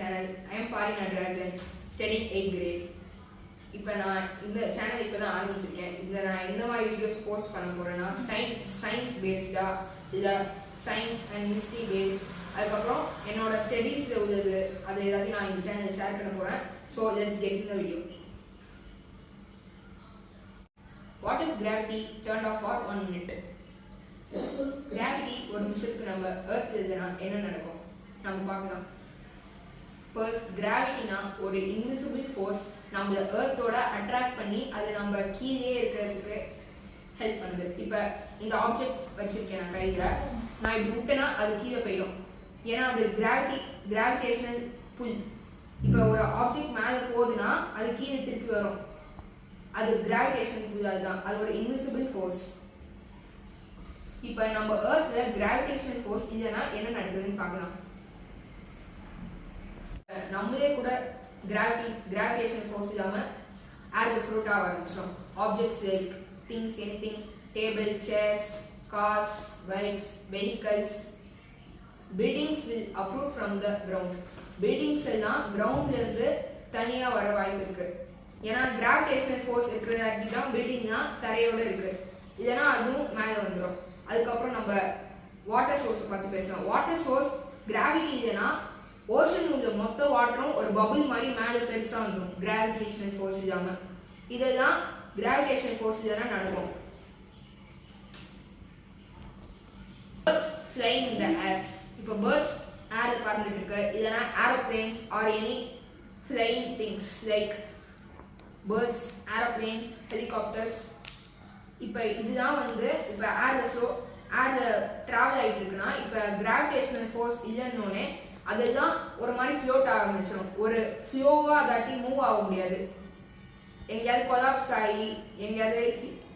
channel. I am Pari Nadarajan, studying 8th grade. இப்போ நான் இந்த சேனல் இப்போ தான் ஆரம்பிச்சிருக்கேன். இதில் நான் என்ன மாதிரி வீடியோஸ் போஸ்ட் பண்ண போகிறேன்னா சயின்ஸ் பேஸ்டா இல்லை சயின்ஸ் அண்ட் மிஸ்ட்ரி பேஸ்ட், அதுக்கப்புறம் என்னோட ஸ்டடீஸில் உள்ளது அது எல்லாத்தையும் நான் இந்த சேனலில் ஷேர் பண்ண போகிறேன். So let's get in the video. What is gravity turned off for 1 minute? Gravity ஒரு நிமிஷத்துக்கு நம்ம எர்த் இல்லைன்னா என்ன நடக்கும் நம்ம பார்க்கலாம். ஃபர்ஸ்ட், கிராவிட்டினா ஒரு இன்விசிபிள் ஃபோர்ஸ் நம்மள எர்த்தோட அட்ராக்ட் பண்ணி அது நம்ம கீழே இருக்கிறதுக்கு ஹெல்ப் பண்ணுது. இப்போ இந்த ஆப்ஜெக்ட் வச்சிருக்கேன் நான் கையில், நான் இப்படி விட்டேன்னா அது கீழே போயிடும். ஏன்னா அது கிராவிடேஷனல் புல். இப்போ ஒரு ஆப்ஜெக்ட் மேலே போகுதுன்னா அது கீழே திருப்பி வரும். அது கிராவிடேஷனல் புல், அதுதான் அது ஒரு இன்விசிபிள் ஃபோர்ஸ். இப்போ நம்ம எர்த்ல கிராவிடேஷனல் ஃபோர்ஸ் இல்லைன்னா என்ன நடக்குதுன்னு பார்க்கலாம். நம்மளே கூட கிராவிடேஷனல் ஃபோர்ஸ் இல்லாமல் ஏர்ல ஃப்ளோட் ஆக ஆரம்பிச்சோம். Objects like things, anything, table, chairs, cars, bikes, vehicles. Buildings will uproot from the ground. Buildings எல்லாம் கிரவுண்ட்ல இருந்து தனியாக வர வாய்ப்பு இருக்கு. ஏன்னா கிராவிடேஷனல் ஃபோர்ஸ் இருக்கிறதாட்டி தான் பில்டிங்னா தரையோட இருக்கு, இல்லைன்னா அதுவும் மேலே வந்துடும். அதுக்கப்புறம் நம்ம வாட்டர் சோர்ஸை பற்றி பேசலாம். வாட்டர் சோர்ஸ் கிராவிட்டி இல்லைன்னா ஓஷன் உள்ள மொத்த வாட்டரும் ஒரு பபுள் மாதிரி மேலே பெருசாக வந்துடும் கிராவிடேஷனல் ஃபோர்ஸ் இல்லாமல். இதெல்லாம் கிராவிடேஷனல் ஃபோர்ஸ் இல்லைன்னா நடக்கும். பேர்ட்ஸ் ஃப்ளைங் இன் த ஏர். இப்போ பேர்ட்ஸ் ஏர் பறந்துட்டு இருக்கு, இல்லைன்னா aeroplanes or any flying things like birds, aeroplanes, helicopters. இப்போ இதுதான் இப்போ ஏரில் ட்ராவல் ஆகிட்டு இருக்குன்னா இப்போ கிராவிடேஷனல் ஃபோர்ஸ் இல்லைன்னொன்னே அதெல்லாம் ஒரு மாதிரி ஃப்ளோட் ஆரம்பிச்சிடும். ஒரு ஃப்ளோவாக அதாட்டி மூவ் ஆக முடியாது. எங்கேயாவது கொலாப்ஸ் ஆகி எங்கேயாவது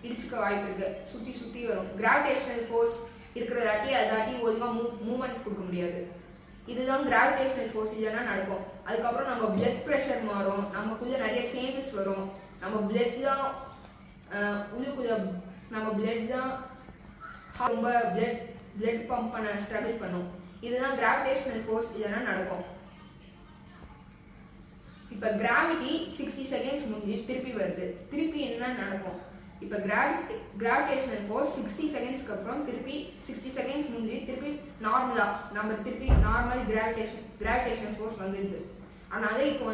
இடிச்சுக்க வாய்ப்பு இருக்கு, சுற்றி சுற்றி வரும். கிராவிடேஷனல் ஃபோர்ஸ் இருக்கிறதாட்டி அதாட்டி ஒழுங்காக மூவ்மெண்ட் கொடுக்க முடியாது. இதுதான் கிராவிடேஷனல் ஃபோர்ஸ் இல்லைன்னா நடக்கும். அதுக்கப்புறம் நம்ம பிளட் ப்ரெஷர் மாறும், நமக்குள்ள நிறைய சேஞ்சஸ் வரும். நம்ம பிளட் தான் உள்ளுக்குள்ள நம்ம பிளட் தான் ரொம்ப பிளட் பம்ப் பண்ண ஸ்ட்ரகிள் பண்ணும். இதுதான் கிராவிடேஷனல் ஃபோர்ஸ் இல்லைன்னா நடக்கும். இப்போ கிராவிட்டி 60 செகண்ட்ஸ் முடிஞ்சு திருப்பி வருது. திருப்பி என்ன நடக்கும்? இப்போ கிராவிடேஷனல் ஃபோர்ஸ் 60 செகண்ட்ஸ்க்கு அப்புறம் திருப்பி 60 செகண்ட்ஸ் முடிஞ்சு திருப்பி நம்ம திருப்பி நார்மல் கிராவிடேஷனல் ஃபோர்ஸ் வந்துடுது. அதனால இப்போ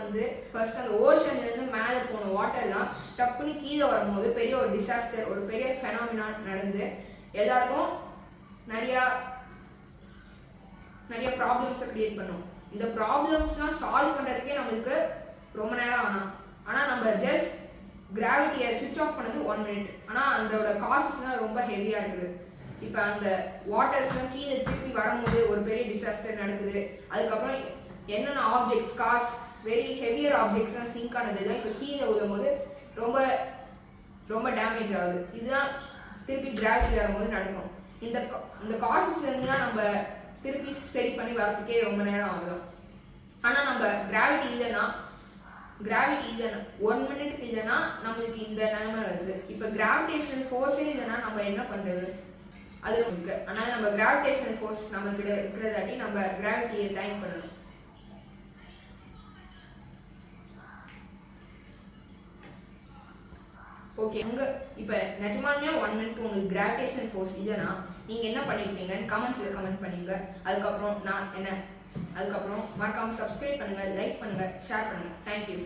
ஃபர்ஸ்ட் அந்த ஓஷன்லேருந்து மேலே போன வாட்டர்லாம் டப்புன்னு கீழே வரும்போது பெரிய ஒரு டிசாஸ்டர், ஒரு பெரிய ஃபெனாமினா நடந்து எல்லாருக்கும் நிறைய ப்ராப்ளம்ஸை கிரியேட் பண்ணும். இந்த ப்ராப்ளம்ஸ்லாம் சால்வ் பண்ணுறதுக்கே நம்மளுக்கு ரொம்ப நேரம் ஆனால் நம்ம ஜஸ்ட் கிராவிட்டியை சுவிட்ச் ஆஃப் பண்ணது 1 minute. ஆனால் அதோட காசஸ்லாம் ரொம்ப ஹெவியாக இருக்குது. இப்போ அந்த வாட்டர்ஸ்லாம் கீழே திருப்பி வரும்போது ஒரு பெரிய டிசாஸ்டர் நடக்குது. அதுக்கப்புறம் என்னென்ன ஆப்ஜெக்ட்ஸ், கார்ஸ், வெரி ஹெவியர் ஆப்ஜெக்ட்ஸ்லாம் சிங்க் ஆனதுலாம் இப்போ கீழே விழும்போது ரொம்ப ரொம்ப டேமேஜ் ஆகுது. இதுதான் திருப்பி கிராவிட்டி வரும்போது நடக்கும். இந்த காசஸ்லேருந்து தான் நம்ம திருப்பி சரி பண்ணி வரதுக்கே ரொம்ப நேரம் ஆகும். ஆனால் நம்ம கிராவிட்டி இல்லைன்னா 1 minute இல்லைன்னா நம்மளுக்கு இந்த நிலைமை வருது. இப்போ கிராவிடேஷனல் ஃபோர்ஸே இல்லைன்னா நம்ம என்ன பண்ணுறது? அது இருக்கு. ஆனால் நம்ம கிராவிடேஷனல் ஃபோர்ஸ் நம்ம கிட்ட இருக்கிறதாட்டி நம்ம கிராவிட்டியை டைம் பண்ணணும். ஓகே, இப்போ நிஜமாலுமே 1 minute உங்களுக்கு கிராவிடேஷனல் ஃபோர்ஸ் இல்லைன்னா நீங்கள் என்ன பண்ணிருப்பீங்கன்னு கமெண்ட்ஸில் கமெண்ட் பண்ணுங்க. அதுக்கப்புறம் மறக்காமல் சப்ஸ்கிரைப் பண்ணுங்கள், லைக் பண்ணுங்கள், ஷேர் பண்ணுங்கள். தேங்க்யூ.